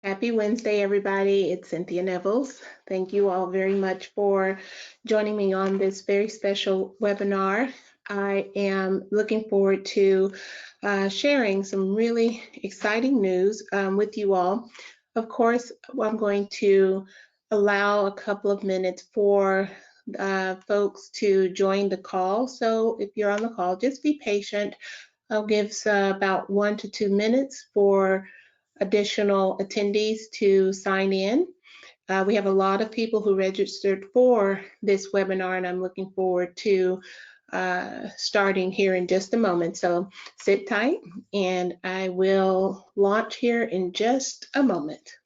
Happy Wednesday, everybody. It's Cynthia Nevels. Thank you all very much for joining me on this very special webinar. I am looking forward to sharing some really exciting news with you all. Of course, I'm going to allow a couple of minutes for folks to join the call. So if you're on the call, just be patient. I'll give about 1 to 2 minutes for additional attendees to sign in. We have a lot of people who registered for this webinar, and I'm looking forward to starting here in just a moment. So sit tight, and I will launch here in just a moment.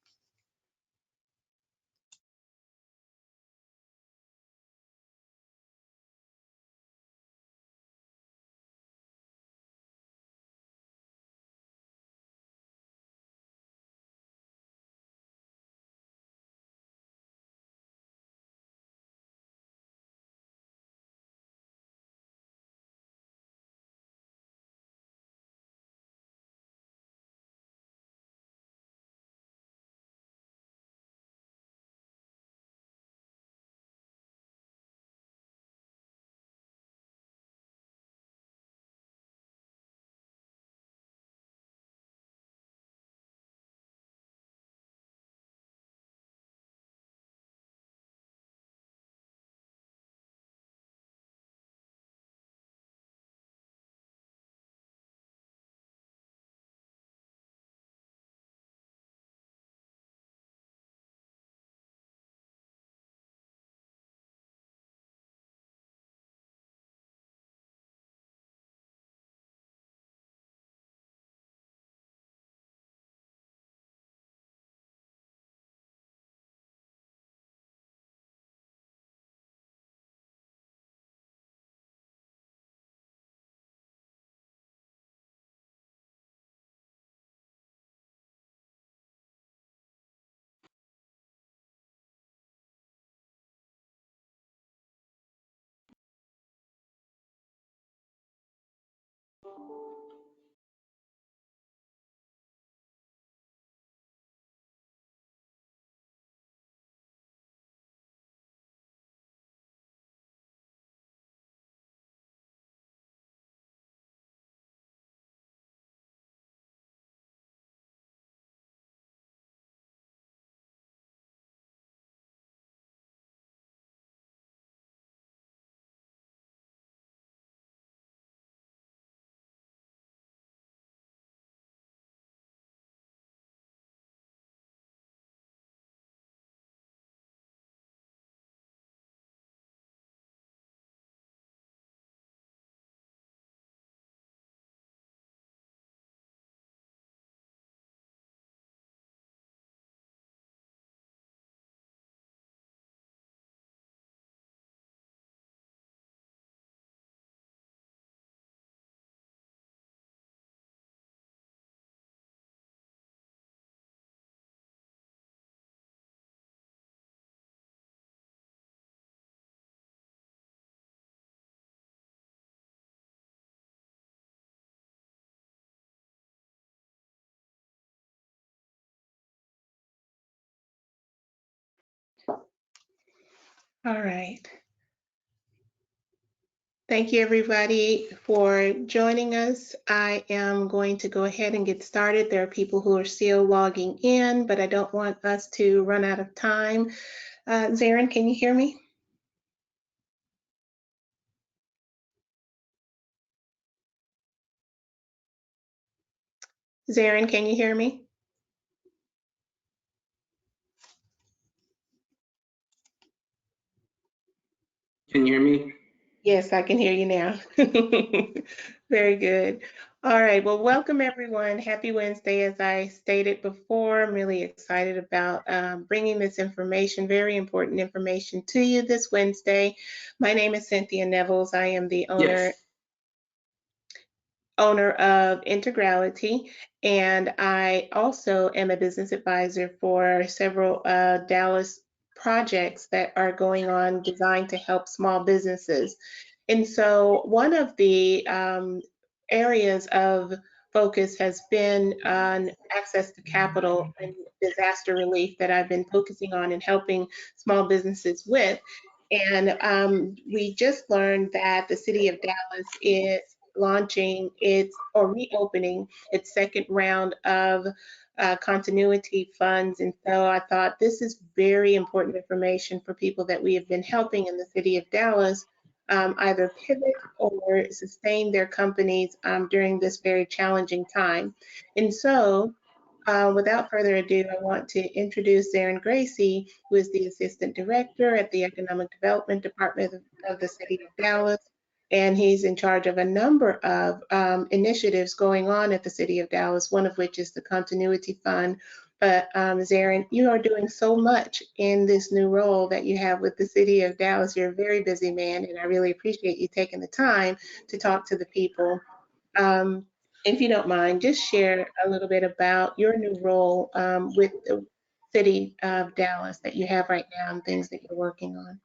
All right. Thank you, everybody, for joining us. I am going to go ahead and get started. There are people who are still logging in, but I don't want us to run out of time. Zarin, can you hear me? Zarin, can you hear me? Can you hear me? Yes, I can hear you now. Very good. All right. Well, welcome everyone. Happy Wednesday. As I stated before, I'm really excited about bringing this information, very important information to you this Wednesday. My name is Cynthia Nevels. I am the owner Yes. of Integrality, and I also am a business advisor for several Dallas projects that are going on designed to help small businesses. And so one of the areas of focus has been on access to capital and disaster relief that I've been focusing on and helping small businesses with. And we just learned that the city of Dallas is launching its or reopening its second round of continuity funds. And so I thought this is very important information for people that we have been helping in the city of Dallas either pivot or sustain their companies during this very challenging time. And so, without further ado, I want to introduce Zarin Gracey, who is the Assistant Director at the Economic Development Department of the City of Dallas. And he's in charge of a number of initiatives going on at the City of Dallas, one of which is the Continuity Fund. But Zarin, you are doing so much in this new role that you have with the City of Dallas. You're a very busy man, and I really appreciate you taking the time to talk to the people. Um, if you don't mind, just share a little bit about your new role with the City of Dallas that you have right now and things that you're working on.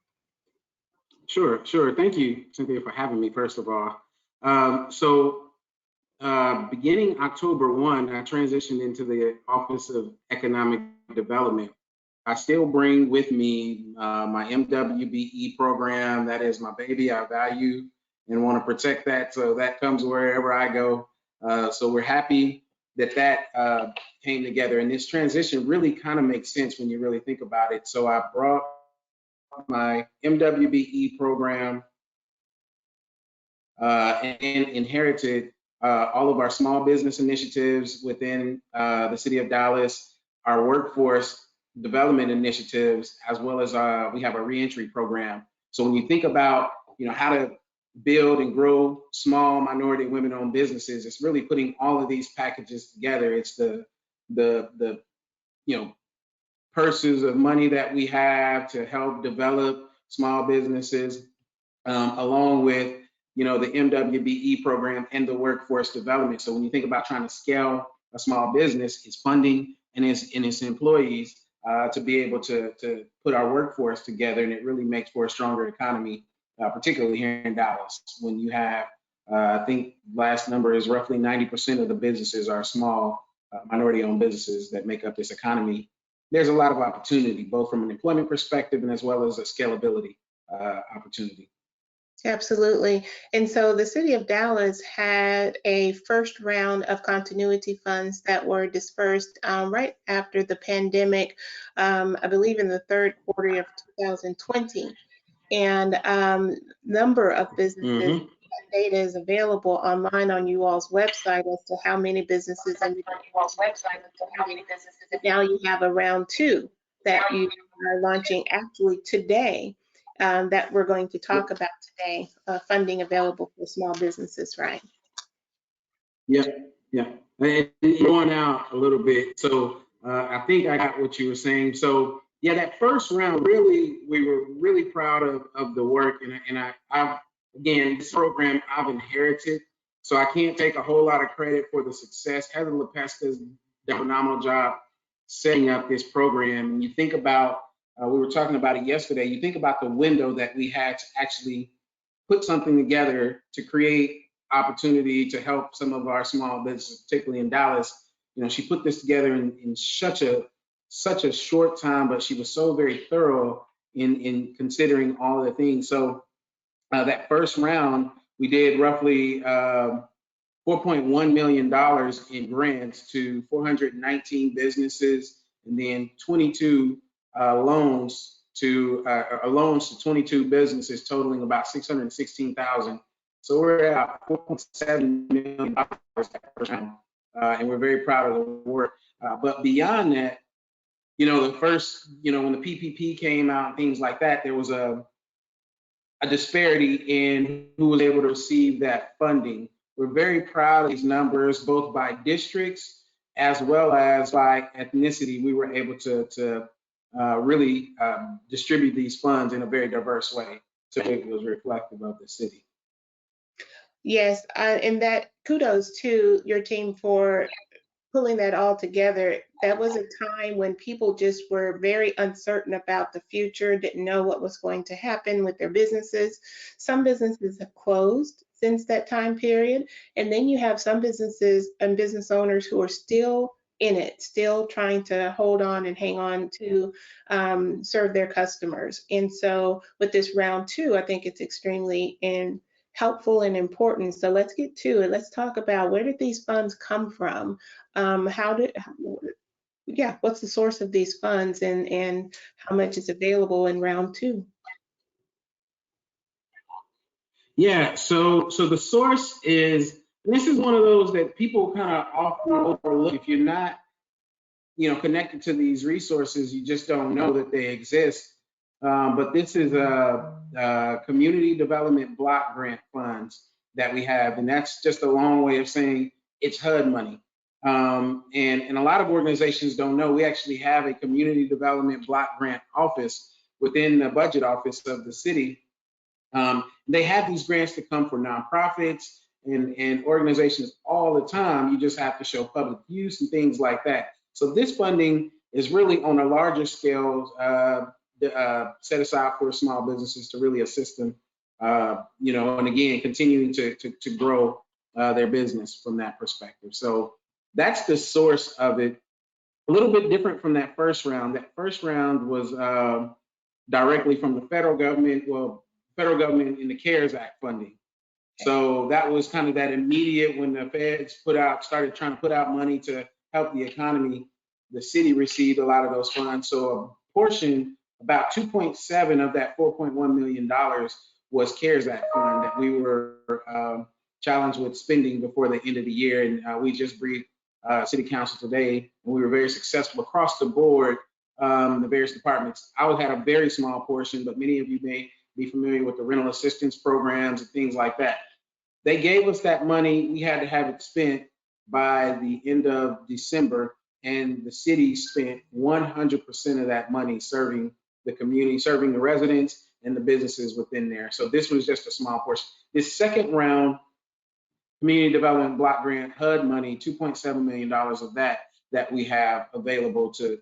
Sure, sure. Thank you, Cynthia, for having me, first of all. Beginning October 1, I transitioned into the Office of Economic Development. I still bring with me my MWBE program. That is my baby. I value and want to protect that. So that comes wherever I go. So we're happy that came together. And this transition really kind of makes sense when you really think about it. So I brought my MWBE program and inherited all of our small business initiatives within the city of Dallas, our workforce development initiatives, as well as we have a reentry program. So when you think about how to build and grow small minority women-owned businesses, it's really putting all of these packages together. It's the purses of money that we have to help develop small businesses, along with the MWBE program and the workforce development. So when you think about trying to scale a small business, it's funding and its employees to be able to put our workforce together, and it really makes for a stronger economy, particularly here in Dallas. When you have, I think last number is roughly 90% of the businesses are small minority-owned businesses that make up this economy. There's a lot of opportunity, both from an employment perspective and as well as a scalability opportunity. Absolutely. And so the city of Dallas had a first round of continuity funds that were dispersed right after the pandemic, I believe in the third quarter of 2020. And number of businesses, that data is available online on you all's website as to how many businesses and now you have a round two that you are launching actually today. That we're going to talk about today, funding available for small businesses, right? Yeah, yeah. And going out a little bit. So I think I got what you were saying. So yeah, that first round, really, we were really proud of the work. And I've, again, this program I've inherited. So I can't take a whole lot of credit for the success. Heather LaPesca's done a phenomenal job setting up this program. And you think about, we were talking about it yesterday, you think about the window that we had to actually put something together to create opportunity to help some of our small businesses, particularly in Dallas. She put this together in such a short time, but she was so very thorough in considering all of the things. So that first round, we did roughly $4.1 million in grants to 419 businesses, and then 22 loans to 22 businesses totaling about 616,000. So we're at $4.7 million that first round, and we're very proud of the work. But beyond that, the first, when the PPP came out and things like that, there was a disparity in who was able to receive that funding. We're very proud of these numbers, both by districts as well as by ethnicity. We were able to really distribute these funds in a very diverse way. So it was reflective of the city. Yes, and that kudos to your team for pulling that all together. That was a time when people just were very uncertain about the future, didn't know what was going to happen with their businesses. Some businesses have closed, since that time period. And then you have some businesses and business owners who are still in it, still trying to hold on and hang on to serve their customers. And so with this round two, I think it's extremely helpful and important. So let's get to it. Let's talk about, where did these funds come from? What's the source of these funds, and how much is available in round two? Yeah, so the source is, and this is one of those that people kind of often overlook. If you're not, connected to these resources, you just don't know that they exist. But this is a community development block grant funds that we have, and that's just a long way of saying it's HUD money. And a lot of organizations don't know we actually have a community development block grant office within the budget office of the city. They have these grants to come for nonprofits and organizations all the time. You just have to show public use and things like that. So this funding is really on a larger scale, set aside for small businesses to really assist them, and again, continuing to grow their business from that perspective. So that's the source of it. A little bit different from that first round. That first round was directly from the federal government. Well, federal government in the CARES Act funding. So that was kind of that immediate, when the feds started trying to put out money to help the economy, the city received a lot of those funds. So a portion, about 2.7 of that $4.1 million was CARES Act fund that we were challenged with spending before the end of the year. And we just briefed City Council today, and we were very successful across the board, the various departments. I had a very small portion, but many of you may be familiar with the rental assistance programs and things like that. They gave us that money. We had to have it spent by the end of December, and the city spent 100% of that money serving the community, serving the residents and the businesses within there. So this was just a small portion. This second round, community development block grant HUD money, $2.7 million of that we have available to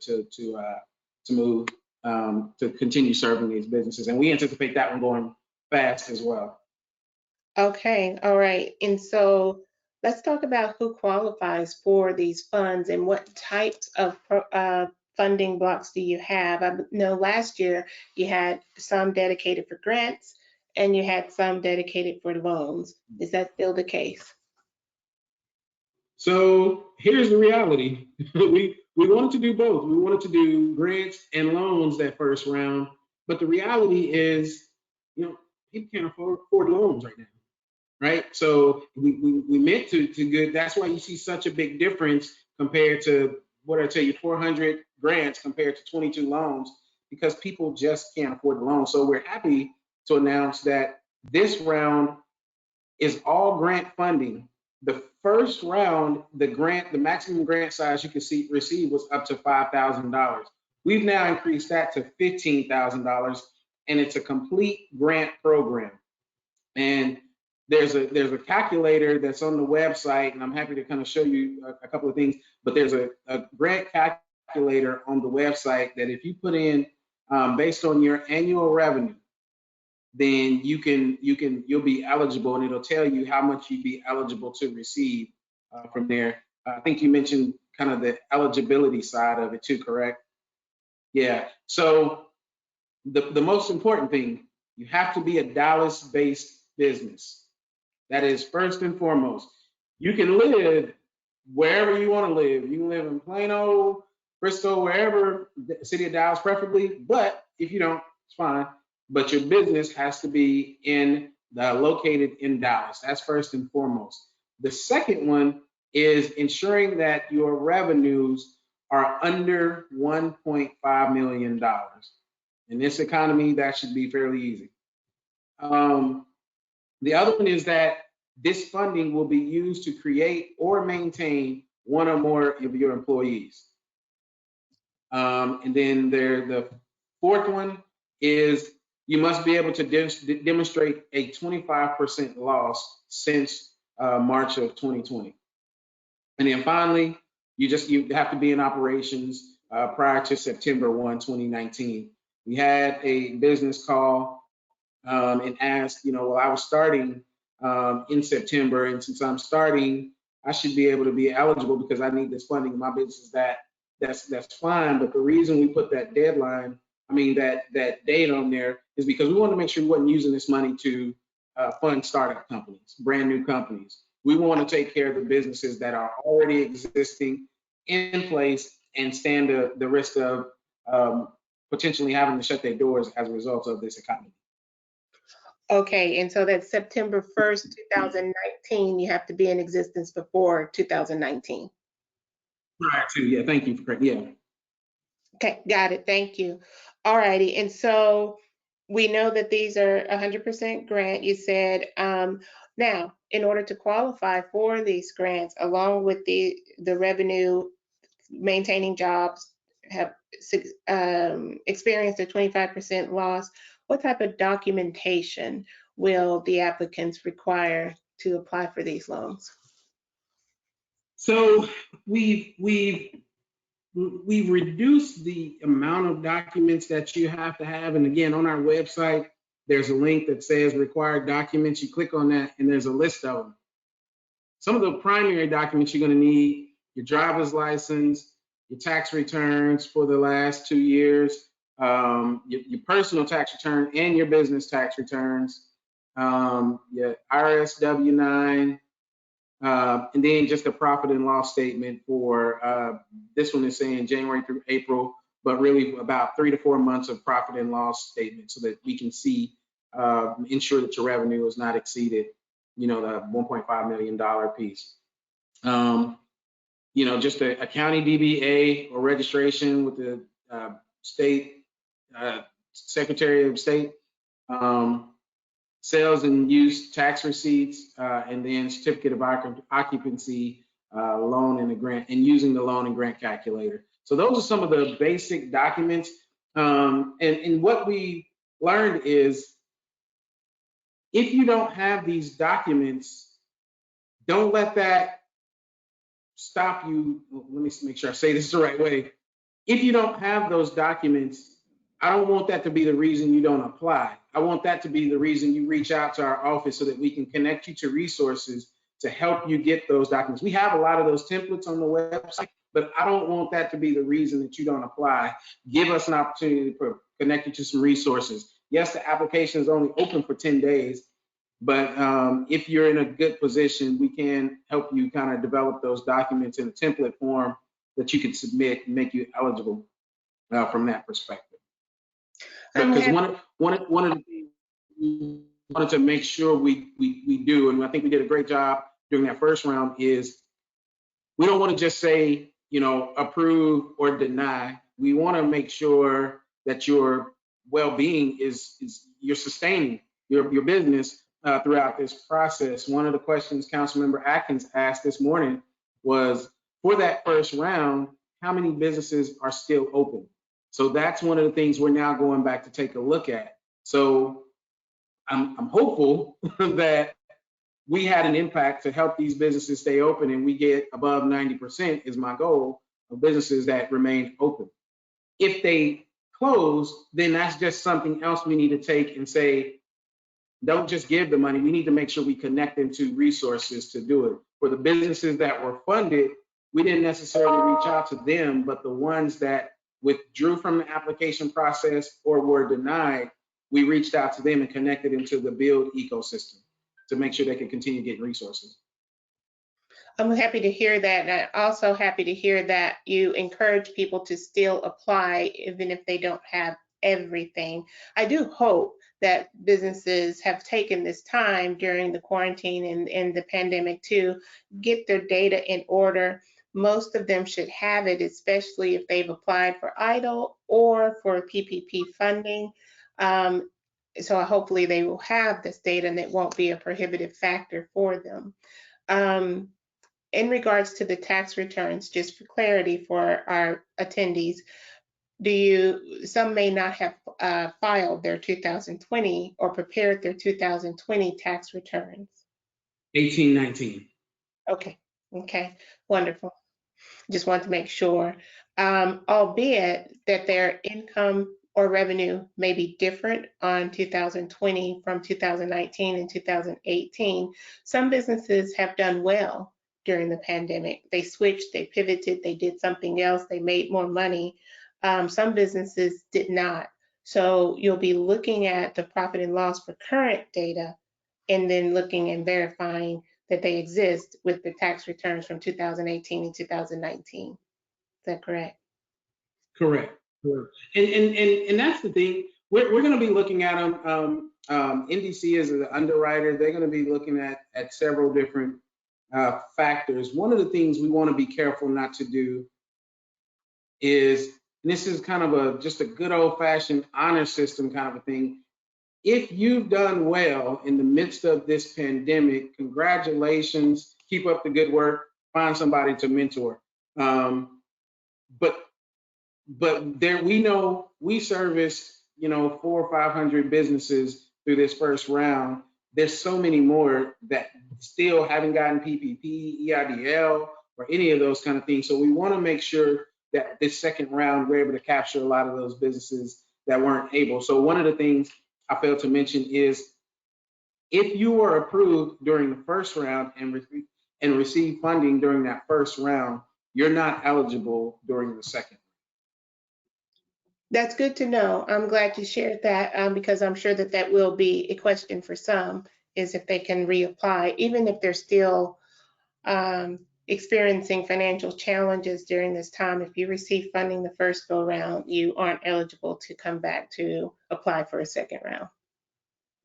move to continue serving these businesses. And we anticipate that one going fast as well. Okay, all right. And so let's talk about who qualifies for these funds and what types of funding blocks do you have? I know last year you had some dedicated for grants and you had some dedicated for loans. Is that still the case? So here's the reality. we wanted to do both. We wanted to do grants and loans that first round, but the reality is, people can't afford loans right now, right? So we meant to good. That's why you see such a big difference compared to, what I tell you, 400 grants compared to 22 loans, because people just can't afford the loan. So we're happy to announce that this round is all grant funding. The first round, the maximum grant size you could receive was up to $5,000. We've now increased that to $15,000, and it's a complete grant program. And there's a calculator that's on the website, and I'm happy to kind of show you a couple of things. But there's a grant calculator on the website that if you put in based on your annual revenue, then you'll be eligible, and it'll tell you how much you'd be eligible to receive from there. I think you mentioned kind of the eligibility side of it too, correct? Yeah. So the most important thing, you have to be a Dallas-based business. That is first and foremost. You can live wherever you want to live. You can live in Plano, Bristol, wherever, the city of Dallas preferably, but if you don't, it's fine. But your business has to be located in Dallas. That's first and foremost. The second one is ensuring that your revenues are under $1.5 million. In this economy, that should be fairly easy. The other one is that this funding will be used to create or maintain one or more of your employees. And then the fourth one is you must be able to demonstrate a 25% loss since March of 2020. And then finally, you have to be in operations prior to September 1, 2019. We had a business call and asked, well, I was starting in September. And since I'm starting, I should be able to be eligible because I need this funding in my business. That's fine. But the reason we put that deadline, I mean that date on there, is because we want to make sure we wasn't using this money to fund startup companies, brand new companies. We want to take care of the businesses that are already existing in place and stand the risk of potentially having to shut their doors as a result of this economy. Okay, and so that's September 1st, 2019, you have to be in existence before 2019. Prior to, yeah, thank you for correct. Yeah. Okay, got it. Thank you. All righty. And so we know that these are 100% grant, you said. Now, in order to qualify for these grants, along with the revenue, maintaining jobs, have experienced a 25% loss, what type of documentation will the applicants require to apply for these loans? So we've reduced the amount of documents that you have to have. And again, on our website, there's a link that says required documents. You click on that and there's a list of them. Some of the primary documents you're going to need: your driver's license, your tax returns for the last 2 years, your personal tax return and your business tax returns, your IRS W-9, and then just a profit and loss statement for this one is saying January through April, but really about 3 to 4 months of profit and loss statement so that we can see, ensure that your revenue is not exceeded, the $1.5 million piece. Just a county DBA or registration with the state Secretary of State, sales and use tax receipts, and then certificate of occupancy, loan and the grant, and using the loan and grant calculator. So those are some of the basic documents. And what we learned is if you don't have these documents, don't let that stop you. Let me make sure I say this the right way. If you don't have those documents, I don't want that to be the reason you don't apply. I want that to be the reason you reach out to our office so that we can connect you to resources to help you get those documents. We have a lot of those templates on the website, but I don't want that to be the reason that you don't apply. Give us an opportunity to connect you to some resources. Yes, the application is only open for 10 days, but if you're in a good position, we can help you kind of develop those documents in a template form that you can submit and make you eligible from that perspective. Because one of the things we wanted to make sure we do, and I think we did a great job during that first round, is we don't want to just say, approve or deny. We want to make sure that your well-being is you're sustaining your business throughout this process. One of the questions Councilmember Atkins asked this morning was, for that first round, how many businesses are still open? So that's one of the things we're now going back to take a look at. So I'm hopeful that we had an impact to help these businesses stay open, and we get above 90% is my goal of businesses that remain open. If they close, then that's just something else we need to take and say, don't just give the money. We need to make sure we connect them to resources to do it. For the businesses that were funded, we didn't necessarily reach out to them, but the ones that withdrew from the application process or were denied, we reached out to them and connected them to the build ecosystem to make sure they can continue getting resources. I'm happy to hear that. And I'm also happy to hear that you encourage people to still apply even if they don't have everything. I do hope that businesses have taken this time during the quarantine and the pandemic to get their data in order. Most of them should have it, especially if they've applied for EIDL or for PPP funding. So hopefully they will have this data and it won't be a prohibitive factor for them. In regards to the tax returns, just for clarity for our attendees, some may not have filed their 2020 or prepared their 2020 tax returns? 1819. Okay, wonderful. Just want to make sure, albeit that their income or revenue may be different on 2020 from 2019 and 2018. Some businesses have done well during the pandemic. They switched, they pivoted, they did something else, they made more money. Some businesses did not. So you'll be looking at the profit and loss for current data and then looking and verifying that they exist with the tax returns from 2018 and 2019. Is that correct? Correct. Correct. And that's the thing. We're going to be looking at them. NDC is an underwriter. They're going to be looking at several different factors. One of the things we want to be careful not to do is, and this is kind of just a good old fashioned honor system kind of a thing. If you've done well in the midst of this pandemic, congratulations, keep up the good work, find somebody to mentor. But there, we know we service, 400 or 500 businesses through this first round. There's so many more that still haven't gotten PPP, EIDL, or any of those kind of things. So we want to make sure that this second round, we're able to capture a lot of those businesses that weren't able. So one of the things I failed to mention is, if you were approved during the first round and received funding during that first round, you're not eligible during the second. That's good to know. I'm glad you shared that because I'm sure that will be a question for some, is if they can reapply, even if they're still experiencing financial challenges during this time. If you receive funding the first go round, you aren't eligible to come back to apply for a second round.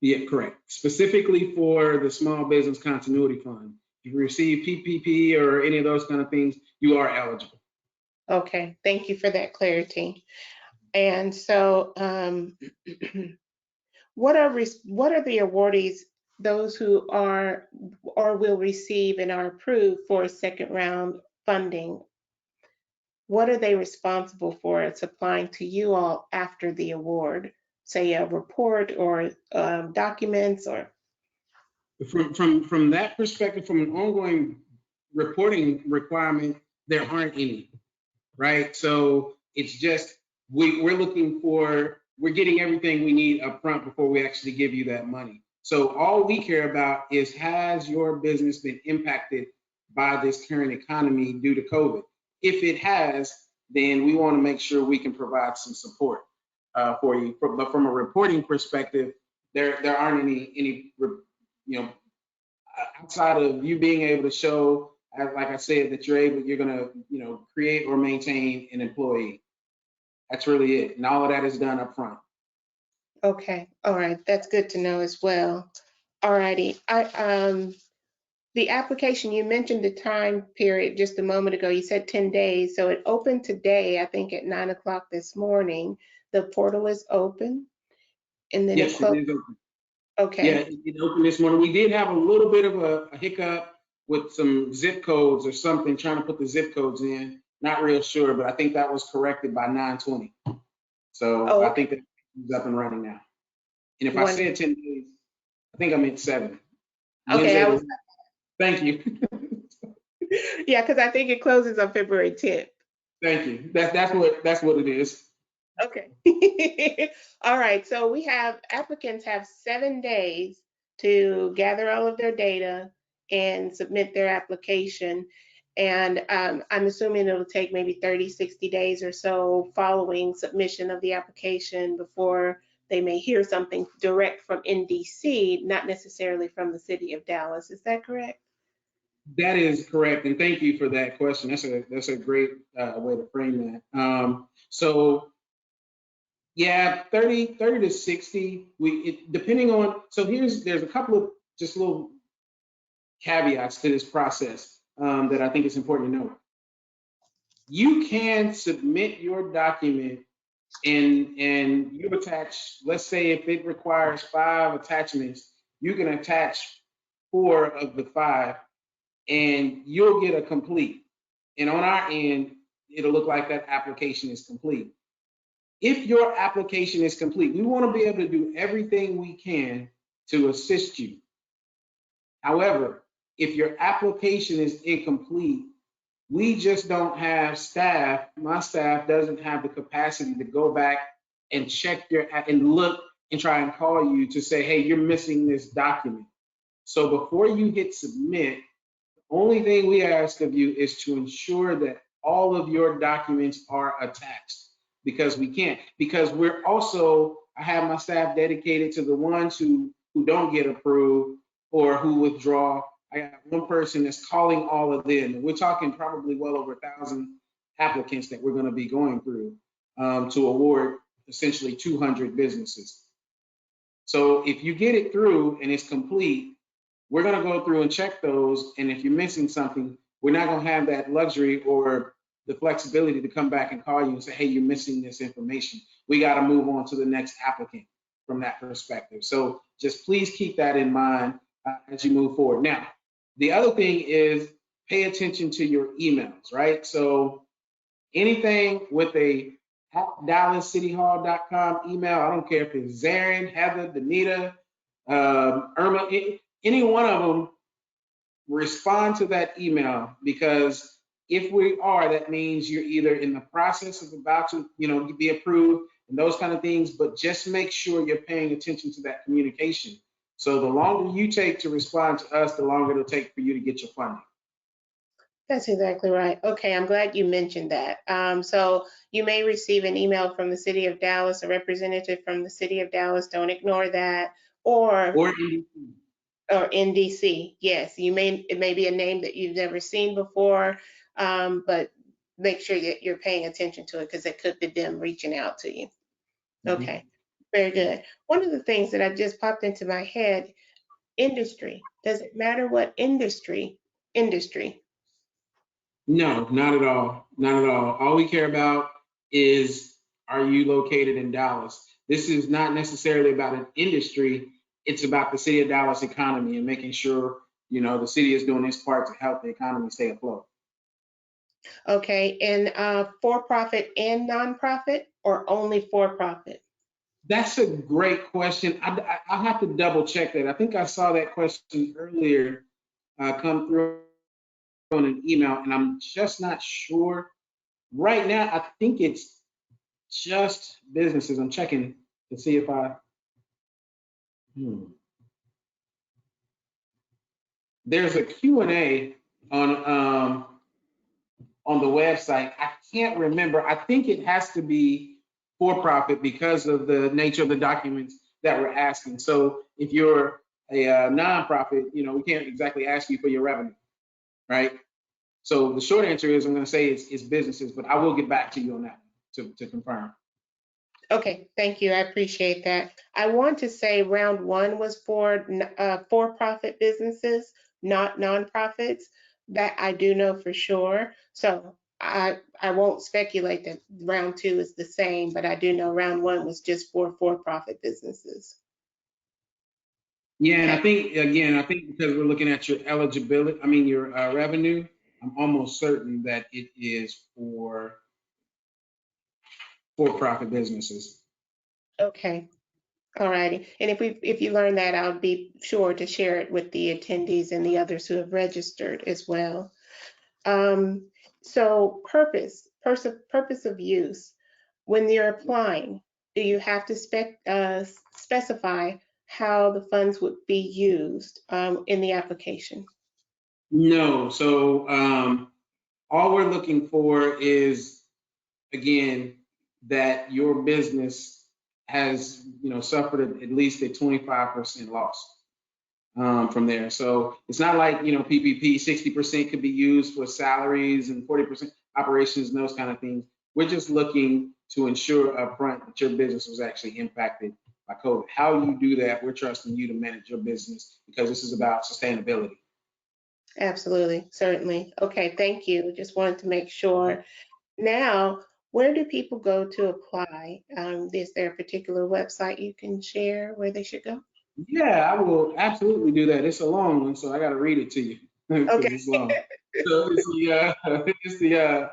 Yeah, correct. Specifically for the Small Business Continuity Fund. If you receive PPP or any of those kind of things, you are eligible. Okay, thank you for that clarity. And so, what are the awardees, those who are or will receive and are approved for a second round funding? What are they responsible for supplying to you all after the award? Say a report or documents or? From that perspective, from an ongoing reporting requirement, there aren't any, right? So it's just we're getting everything we need up front before we actually give you that money. So all we care about is, has your business been impacted by this current economy due to COVID? If it has, then we want to make sure we can provide some support for you. But from a reporting perspective, there aren't any outside of you being able to show, like I said, that you're going to create or maintain an employee. That's really it, and all of that is done up front. Okay, all right, that's good to know as well. All righty, the application, you mentioned the time period just a moment ago. You said 10 days, so it opened today, I think at 9 o'clock this morning. The portal is open, and then yes, it is open. Okay. Yeah, it opened this morning. We did have a little bit of a hiccup with some zip codes or something, trying to put the zip codes in. Not real sure, but I think that was corrected by 9:20. So okay. I think that it's up and running now. And if I said 10 days, I think I meant 7. Okay, Thank you. Yeah, because I think it closes on February 10th. Thank you. That's what it is. Okay. All right. So applicants have 7 days to gather all of their data and submit their application. And I'm assuming it'll take maybe 30, 60 days or so following submission of the application before they may hear something direct from NDC, not necessarily from the city of Dallas. Is that correct? That is correct. And thank you for that question. That's a great way to frame that. So yeah, 30 to 60, depending on, so there's a couple of just little caveats to this process that I think is important to know. You can submit your document and you attach, let's say if it requires 5 attachments, you can attach 4 of the 5 and you'll get a complete. And on our end, it'll look like that application is complete. If your application is complete, we want to be able to do everything we can to assist you. However, if your application is incomplete, we just don't have staff. My staff doesn't have the capacity to go back and check and look and try and call you to say, hey, you're missing this document. So before you hit submit, the only thing we ask of you is to ensure that all of your documents are attached, because we can't, because we're also, I have my staff dedicated to the ones who don't get approved or who withdraw. I got one person that's calling all of them. We're talking probably well over 1,000 applicants that we're going to be going through to award essentially 200 businesses. So if you get it through and it's complete, we're going to go through and check those. And if you're missing something, we're not going to have that luxury or the flexibility to come back and call you and say, hey, you're missing this information. We got to move on to the next applicant from that perspective. So just please keep that in mind as you move forward. Now, the other thing is pay attention to your emails, right? So anything with a DallasCityHall.com email, I don't care if it's Zarin, Heather, Danita, Irma, any one of them, respond to that email, because if we are, that means you're either in the process of about to, be approved and those kind of things, but just make sure you're paying attention to that communication. So the longer you take to respond to us, the longer it'll take for you to get your funding. That's exactly right. Okay, I'm glad you mentioned that. So you may receive an email from the City of Dallas, a representative from the City of Dallas. Don't ignore that. Or NDC. Yes, it may be a name that you've never seen before, but make sure that you're paying attention to it, because it could be them reaching out to you. Okay, very good. One of the things that I just popped into my head, industry. Does it matter what industry? Industry. No, not at all. Not at all. All we care about is, are you located in Dallas? This is not necessarily about an industry. It's about the city of Dallas economy and making sure, the city is doing its part to help the economy stay afloat. Okay, and for-profit and nonprofit, or only for-profit? That's a great question. I'll have to double check that. I think I saw that question earlier come through on an email, and I'm just not sure. Right now, I think it's just businesses. I'm checking to see if there's a Q&A on the website. I can't remember. I think it has to be for profit because of the nature of the documents that we're asking. So if you're a nonprofit, we can't exactly ask you for your revenue, right? So the short answer is, I'm going to say it's businesses, but I will get back to you on that to confirm. Okay, thank you. I appreciate that. I want to say round one was for for-profit businesses, not nonprofits. That I do know for sure. So I won't speculate that round two is the same, but I do know round one was just for-profit businesses. Yeah, and I think because we're looking at your eligibility, your revenue, I'm almost certain that it is for-profit businesses. Okay. All righty. And if you learn that, I'll be sure to share it with the attendees and the others who have registered as well. So purpose of use. When you're applying, do you have to specify how the funds would be used in the application? No. So all we're looking for is, again, that your business has, suffered at least a 25% loss from there. So it's not like, PPP, 60% could be used for salaries and 40% operations and those kind of things. We're just looking to ensure upfront that your business was actually impacted by COVID. How you do that, we're trusting you to manage your business, because this is about sustainability. Absolutely, certainly. Okay, thank you. Just wanted to make sure. Now, where do people go to apply? Is there a particular website you can share where they should go? Yeah, I will absolutely do that. It's a long one, so I got to read it to you because Okay. it's long. So it's the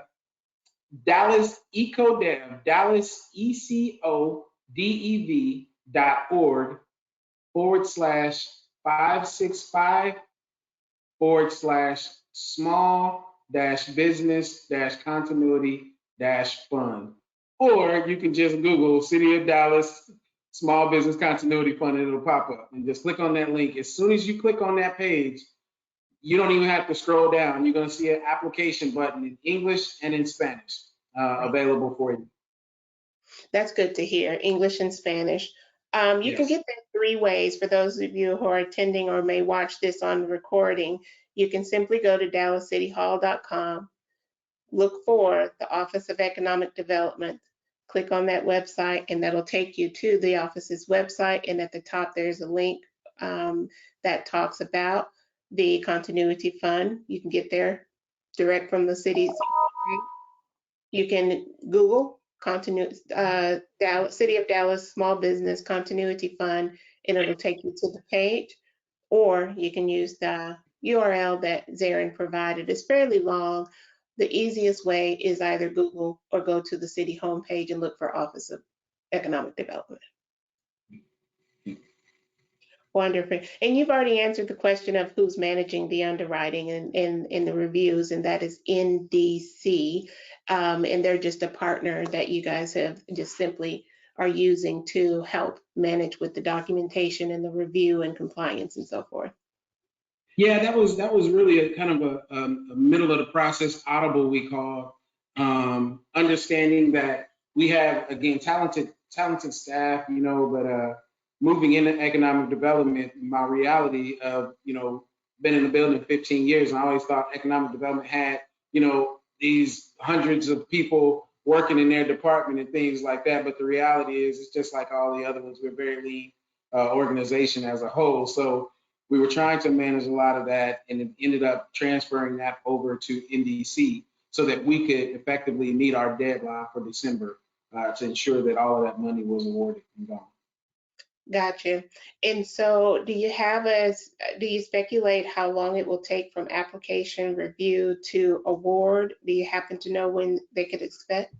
Dallas EcoDev, Dallas ECODev.org/565/small-business-continuity-fund. Or you can just Google City of Dallas Small Business Continuity Fund and it'll pop up. And just click on that link. As soon as you click on that page, you don't even have to scroll down. You're going to see an application button in English and in Spanish available for you. That's good to hear, English and Spanish. You can Yes. get that three ways for those of you who are attending or may watch this on recording. You can simply go to dallascityhall.com, look for the Office of Economic Development, click on that website, and that'll take you to the office's website. And at the top, there's a link that talks about the Continuity Fund. You can get there direct from the city's. You can Google Dallas, City of Dallas Small Business Continuity Fund, and it'll take you to the page. Or you can use the URL that Zarin provided. It's fairly long. The easiest way is either Google or go to the city homepage and look for Office of Economic Development. Wonderful. And you've already answered the question of who's managing the underwriting and the reviews, and that is NDC. And they're just a partner that you guys have just simply are using to help manage with the documentation and the review and compliance and so forth. Yeah, that was really a kind of a middle of the process audible we call, understanding that we have, again, talented staff, but moving into economic development, my reality of, been in the building 15 years, and I always thought economic development had, these hundreds of people working in their department and things like that. But the reality is, it's just like all the other ones. We're a very lean organization as a whole. So we were trying to manage a lot of that, and it ended up transferring that over to NDC so that we could effectively meet our deadline for December to ensure that all of that money was awarded and gone. Gotcha. And so do you speculate how long it will take from application review to award? Do you happen to know when they could expect?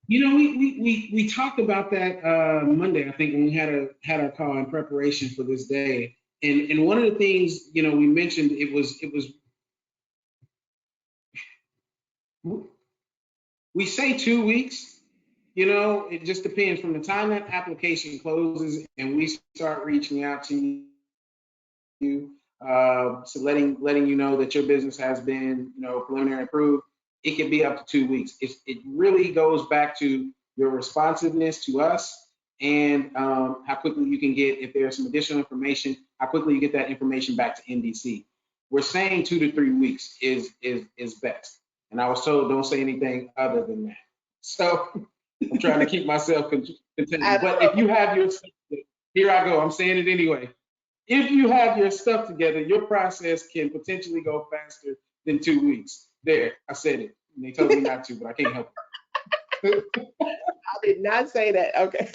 We talked about that Monday, I think, when we had our call in preparation for this day. And one of the things, we mentioned we say 2 weeks. It just depends from the time that application closes and we start reaching out to you, so letting you know that your business has been, preliminary approved. It can be up to 2 weeks. It really goes back to your responsiveness to us and how quickly you can get, if there's some additional information, how quickly you get that information back to NDC. We're saying 2 to 3 weeks is best. And I was told don't say anything other than that. So I'm trying to keep myself contained. But if you have your stuff, here I go, I'm saying it anyway. If you have your stuff together, your process can potentially go faster than 2 weeks. There, I said it. And they told me not to, but I can't help it. I did not say that. Okay.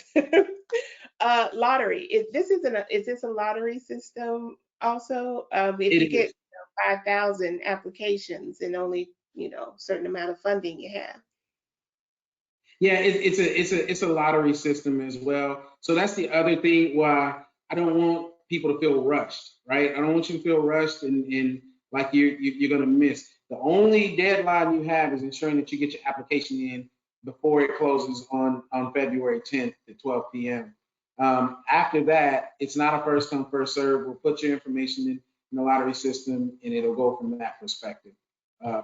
Lottery. Is this a lottery system also? If you get 5,000 applications and only certain amount of funding you have. Yeah, it's a lottery system as well. So that's the other thing why I don't want people to feel rushed, right? I don't want you to feel rushed and like you're gonna miss. The only deadline you have is ensuring that you get your application in before it closes on February 10th at 12 p.m. After that, it's not a first come first serve. We'll put your information in the lottery system and it'll go from that perspective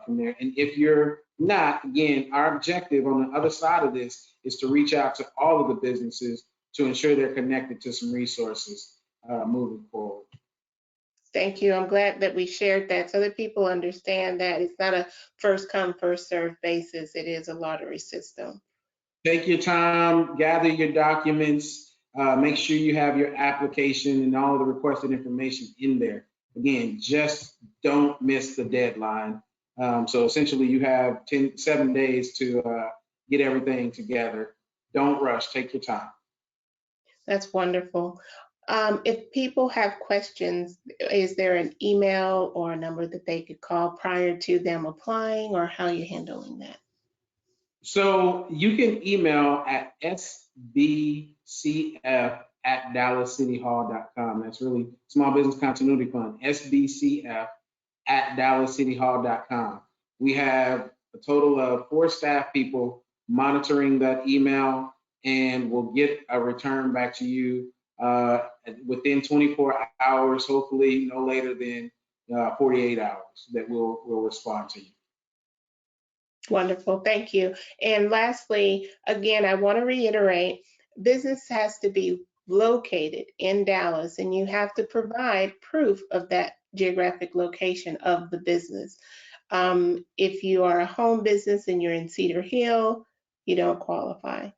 from there. And if you're not, again, our objective on the other side of this is to reach out to all of the businesses to ensure they're connected to some resources moving forward. Thank you. I'm glad that we shared that so that people understand that it's not a first come, first served basis. It is a lottery system. Take your time, gather your documents, make sure you have your application and all the requested information in there. Again, just don't miss the deadline. So essentially you have 7 days to get everything together. Don't rush, take your time. That's wonderful. If people have questions, is there an email or a number that they could call prior to them applying, or how are you handling that? So you can email at sbcf@dallascityhall.com. That's really Small Business Continuity Fund, sbcf@dallascityhall.com. We have a total of 4 staff people monitoring that email, and we'll get a return back to you within 24 hours, hopefully no later than 48 hours, that we'll respond to you. Wonderful, thank you. And lastly, again, I want to reiterate, business has to be located in Dallas, and you have to provide proof of that geographic location of the business. If you are a home business and you're in Cedar Hill, you don't qualify.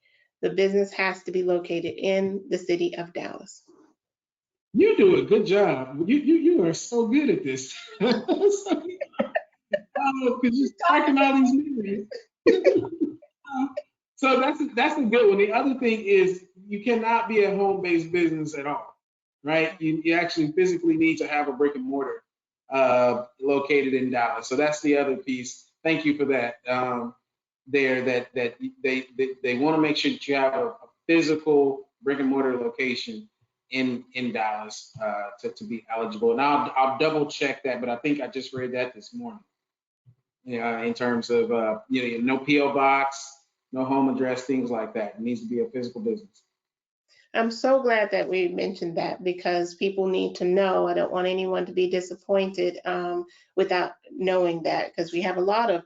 The business has to be located in the city of Dallas. You do a good job. You are so good at this. Because you're sparking all these memories. So that's a good one. The other thing is you cannot be a home-based business at all, right? You actually physically need to have a brick and mortar located in Dallas. So that's the other piece. Thank you for that. That they want to make sure that you have a physical brick and mortar location in Dallas to be eligible. And I'll double check that, but I think I just read that this morning. In terms of no PO box, no home address, things like that. It needs to be a physical business. I'm so glad that we mentioned that because people need to know. I don't want anyone to be disappointed without knowing that, because we have a lot of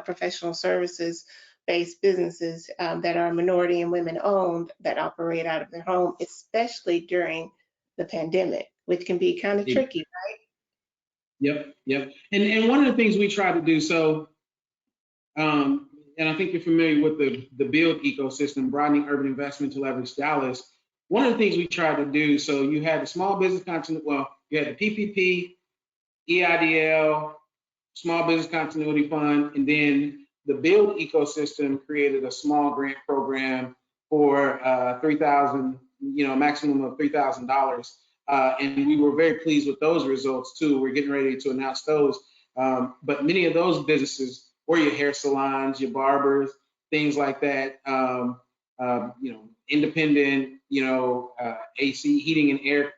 professional services based businesses that are minority and women owned that operate out of their home, especially during the pandemic, which can be kind of tricky. Yep. And one of the things we try to do, so, and I think you're familiar with the build ecosystem, broadening urban investment to leverage Dallas. One of the things we try to do, so you had the small business continuity, well, you had the PPP, EIDL, small business continuity fund, and then the build ecosystem created a small grant program for $3,000, maximum of $3,000. And we were very pleased with those results too. We're getting ready to announce those. But many of those businesses were your hair salons, your barbers, things like that. Independent, AC, heating and air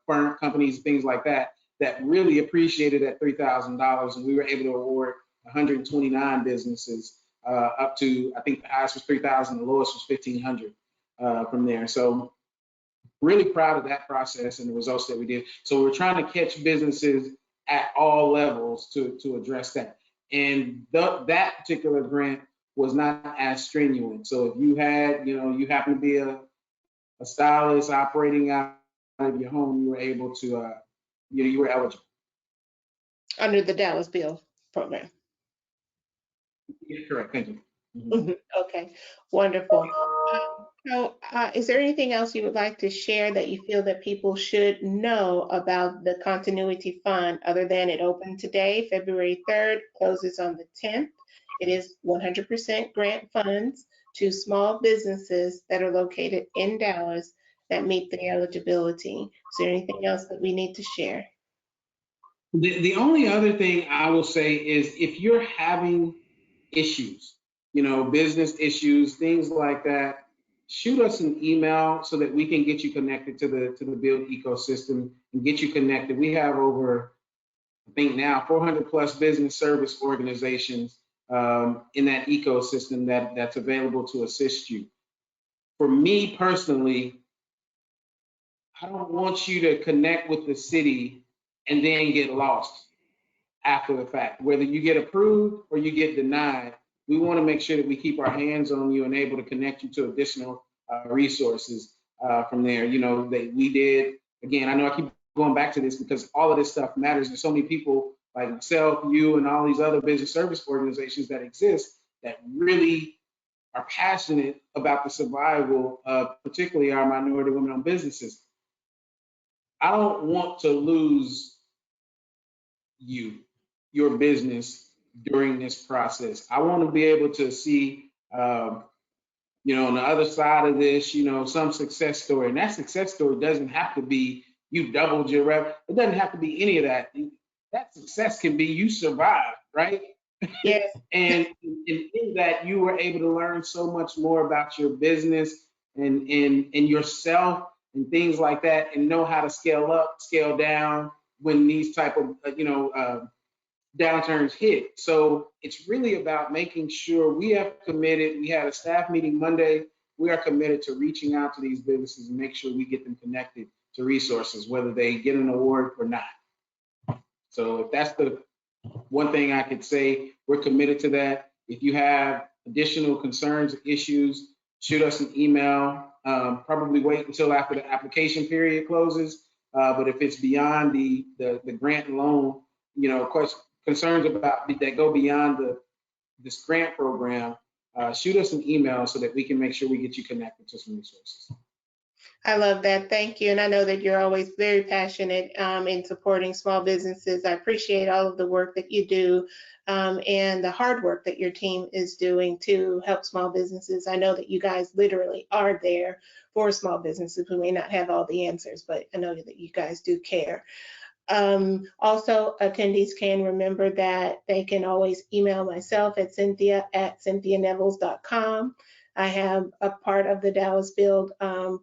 firm companies, things like that, that really appreciated that $3,000. And we were able to award 129 businesses up to, I think the highest was 3,000, the lowest was 1,500 from there. So really proud of that process and the results that we did. So we're trying to catch businesses at all levels to address that. And that particular grant was not as strenuous. So if you had, you happen to be a stylist operating out of your home, you were able to, you were eligible. Under the Dallas Build program. Yeah, correct, thank you. Mm-hmm. Okay, wonderful. So is there anything else you would like to share that you feel that people should know about the Continuity Fund, other than it opened today, February 3rd, closes on the 10th. It is 100% grant funds to small businesses that are located in Dallas that meet the eligibility. Is there anything else that we need to share? The only other thing I will say is if you're having issues, business issues, things like that, shoot us an email so that we can get you connected to the build ecosystem and get you connected. We have over, I think now, 400 plus business service organizations in that ecosystem that's available to assist you. For me personally, I don't want you to connect with the city and then get lost after the fact. Whether you get approved or you get denied, we want to make sure that we keep our hands on you and able to connect you to additional resources from there. That we did, again, I know I keep going back to this because all of this stuff matters. There's so many people like myself, you, and all these other business service organizations that exist that really are passionate about the survival of particularly our minority women-owned businesses. I don't want to lose your business during this process. I want to be able to see, on the other side of this, some success story. And that success story doesn't have to be you doubled your revenue. It doesn't have to be any of that. That success can be you survived, right? Yes. And in that, you were able to learn so much more about your business and yourself and things like that, and know how to scale up, scale down when these type of downturns hit. So it's really about making sure we have committed. We had a staff meeting Monday. We are committed to reaching out to these businesses and make sure we get them connected to resources, whether they get an award or not. So if that's the one thing I could say, we're committed to that. If you have additional concerns, issues, shoot us an email. Probably wait until after the application period closes. But if it's beyond the grant and loan, of course, concerns about that go beyond this grant program, shoot us an email so that we can make sure we get you connected to some resources. I love that. Thank you. And I know that you're always very passionate in supporting small businesses. I appreciate all of the work that you do and the hard work that your team is doing to help small businesses. I know that you guys literally are there for small businesses who may not have all the answers, but I know that you guys do care. Also, attendees can remember that they can always email myself at cynthia@cynthianevels.com. I have a part of the Dallas Build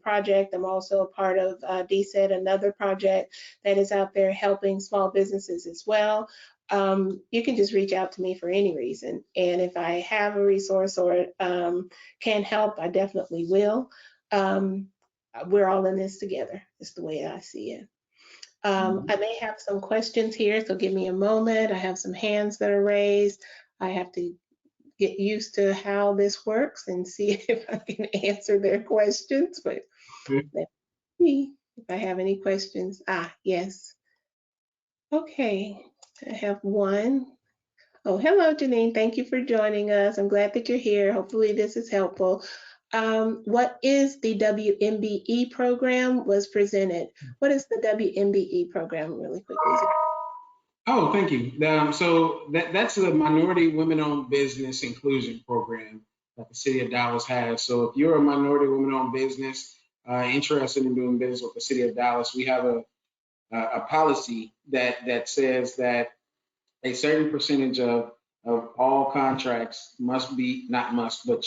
project. I'm also a part of DSET, another project that is out there helping small businesses as well. You can just reach out to me for any reason. And if I have a resource or can help, I definitely will. We're all in this together. It's the way I see it. I may have some questions here, so give me a moment. I have some hands that are raised. I have to get used to how this works and see if I can answer their questions, but let's see if I have any questions. Yes. Okay, I have one. Oh, hello, Janine. Thank you for joining us. I'm glad that you're here. Hopefully this is helpful. What is the WMBE program was presented? What is the WMBE program really quickly? Oh, thank you. So that's the Minority Women-Owned Business Inclusion Program that the City of Dallas has. So if you're a minority women-owned business interested in doing business with the City of Dallas, we have a policy that says that a certain percentage of all contracts must be, not must, but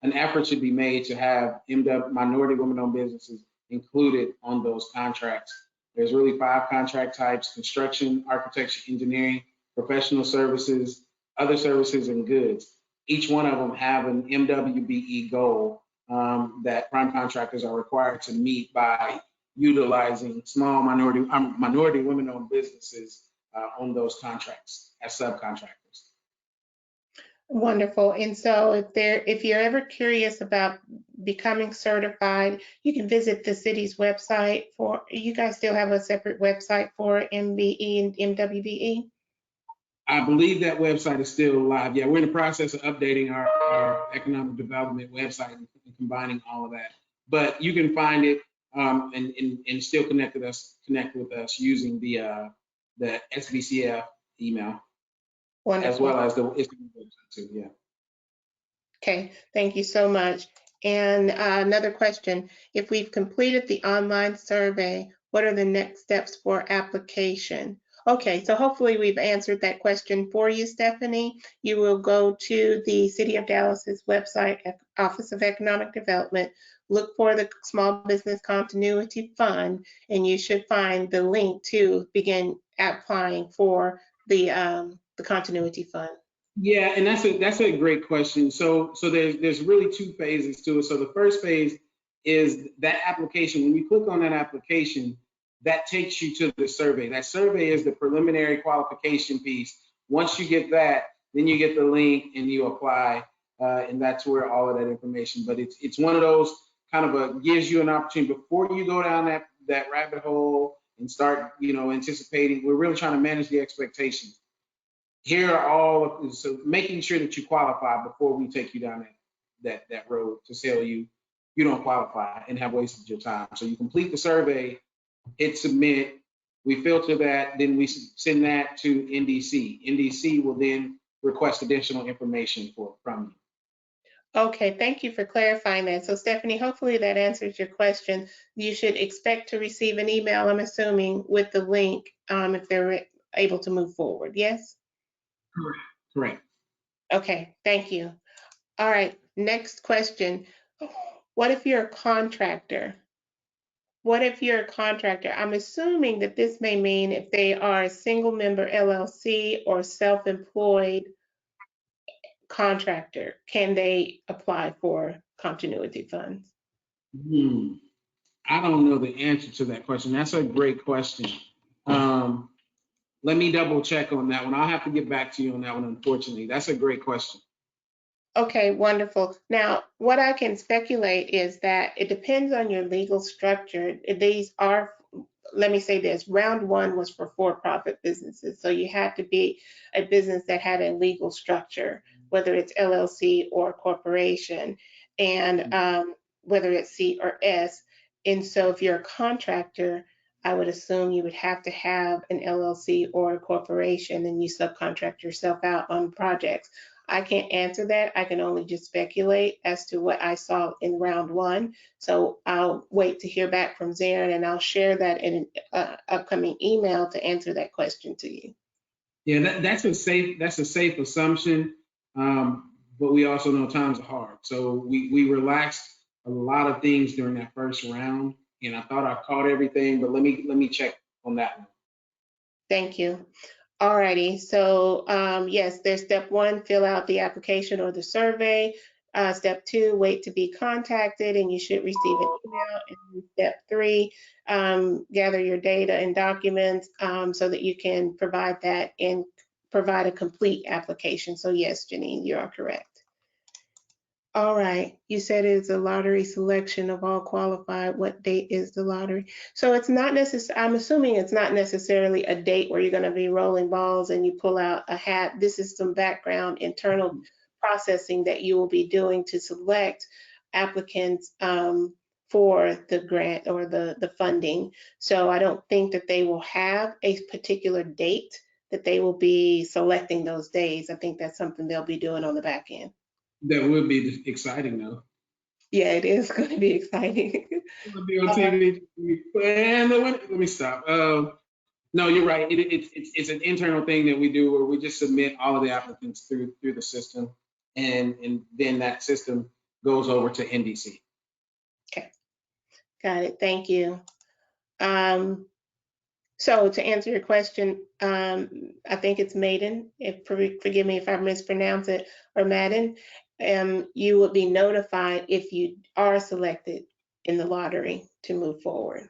an effort should be made to have minority women-owned businesses included on those contracts. There's really 5 contract types: construction, architecture, engineering, professional services, other services, and goods. Each one of them have an MWBE goal that prime contractors are required to meet by utilizing small minority women-owned businesses on those contracts as subcontractors. Wonderful. And so if you're ever curious about becoming certified, you can visit the city's website for, you guys still have a separate website for MBE and MWBE? I believe that website is still live. Yeah, we're in the process of updating our economic development website and combining all of that. But you can find it and still connect with us using the SBCF email. Wonderful. As well as the website too. Yeah. Okay, thank you so much. And another question, if we've completed the online survey, what are the next steps for application? Okay, so hopefully we've answered that question for you, Stephanie. You will go to the City of Dallas's website, Office of Economic Development, look for the Small Business Continuity Fund, and you should find the link to begin applying for the Continuity Fund. Yeah, and that's a great question. So there's really 2 phases to it. So the first phase is that application. When you click on that application, that takes you to the survey. That survey is the preliminary qualification piece. Once you get that, then you get the link and you apply, and that's where all of that information. But it's one of those kind of gives you an opportunity before you go down that rabbit hole and start anticipating. We're really trying to manage the expectations. Here are so making sure that you qualify before we take you down that road to tell you don't qualify and have wasted your time. So you complete the survey, hit submit, we filter that, then we send that to NDC. NDC will then request additional information from you. Okay, thank you for clarifying that. So Stephanie, hopefully that answers your question. You should expect to receive an email, I'm assuming, with the link if they're able to move forward, yes? Correct. Okay, thank you. All right, next question. What if you're a contractor What if you're a contractor? I'm assuming that this may mean if they are a single member LLC or self-employed contractor, can they apply for continuity funds? Hmm. I don't know the answer to that question. That's a great question. Um, Let me double check on that one. I'll have to get back to you on that one, unfortunately. That's a great question. Okay, wonderful. Now, what I can speculate is that it depends on your legal structure. These are, let me say this, round one was for for-profit businesses. So you had to be a business that had a legal structure, whether it's LLC or corporation, and whether it's C or S. And so if you're a contractor, I would assume you would have to have an LLC or a corporation and you subcontract yourself out on projects. I can't answer that. I can only just speculate as to what I saw in round one. So I'll wait to hear back from Zarin and I'll share that in an upcoming email to answer that question to you. Yeah, that's a safe assumption. But we also know times are hard. So we relaxed a lot of things during that first round, and I thought I caught everything, but let me check on that one. Thank you. Alrighty, so yes, there's step one, fill out the application or the survey. Step two, wait to be contacted and you should receive an email. And step three, gather your data and documents so that you can provide that and provide a complete application. So yes, Janine, you are correct. All right, you said it's a lottery selection of all qualified. What date is the lottery? So it's not necessarily, I'm assuming it's not necessarily a date where you're going to be rolling balls and you pull out a hat. This is some background internal processing that you will be doing to select applicants for the grant or the funding. So I don't think that they will have a particular date that they will be selecting those days. I think that's something they'll be doing on the back end. That would be exciting, though. Yeah, it is going to be exciting. It'll be on TV. And let me stop. No, you're right. It's an internal thing that we do where we just submit all of the applicants through the system, and then that system goes over to NDC. Okay, got it. Thank you. So to answer your question, I think it's Maiden. Forgive me if I mispronounce it, or Madden. You will be notified if you are selected in the lottery to move forward.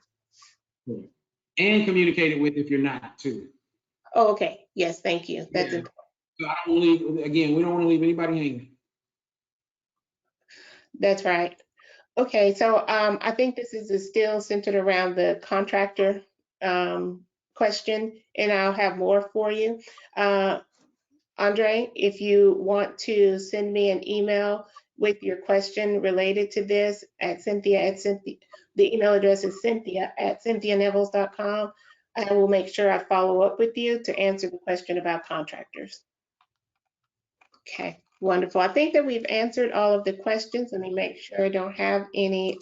And communicated with if you're not too. Oh, okay. Yes, thank you. That's important. So I don't leave, again, we don't want to leave anybody hanging. That's right. Okay, so I think this is still centered around the contractor question, and I'll have more for you. Andre, if you want to send me an email with your question related to this at Cynthia, the email address is cynthia@cynthianevels.com. I will make sure I follow up with you to answer the question about contractors. Okay, wonderful. I think that we've answered all of the questions. Let me make sure I don't have any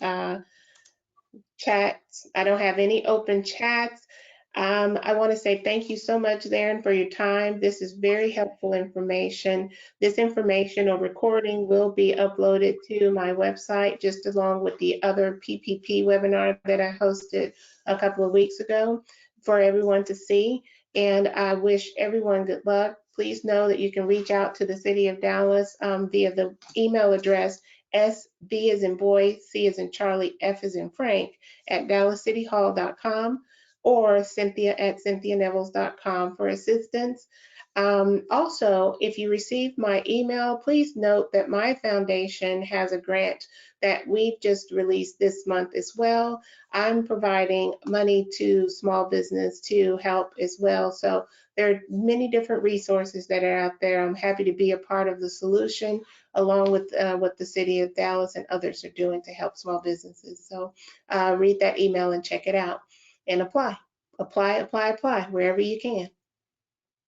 chats. I don't have any open chats. I want to say thank you so much, Zarin, for your time. This is very helpful information. This information or recording will be uploaded to my website, just along with the other PPP webinar that I hosted a couple of weeks ago for everyone to see. And I wish everyone good luck. Please know that you can reach out to the City of Dallas via the email address SB as in boy, C as in Charlie, F as in Frank at dallascityhall.com or cynthia@cynthianevels.com for assistance. Also, if you receive my email, please note that my foundation has a grant that we've just released this month as well. I'm providing money to small business to help as well. So there are many different resources that are out there. I'm happy to be a part of the solution along with what the City of Dallas and others are doing to help small businesses. So read that email and check it out and apply, apply wherever you can.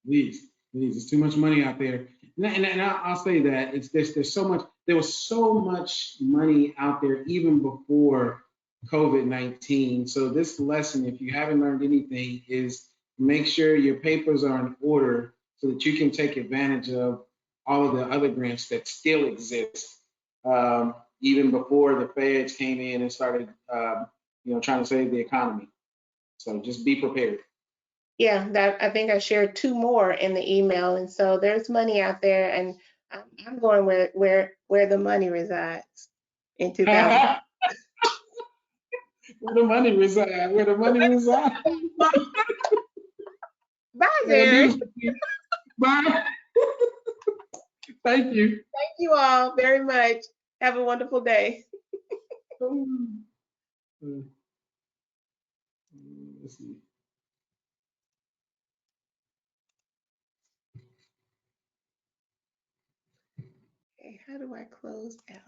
Please, there's too much money out there. And I'll say that there was so much money out there even before COVID-19. So this lesson, if you haven't learned anything, is make sure your papers are in order so that you can take advantage of all of the other grants that still exist. Even before the feds came in and started trying to save the economy. So just be prepared. Yeah, that I think I shared two more in the email, and so there's money out there, and I'm going where the money resides in 2000. Where the money reside? Where the money reside? Bye, That'll do Zarin. it for you. Bye. Thank you. Thank you all very much. Have a wonderful day. Let's see. Okay, how do I close out?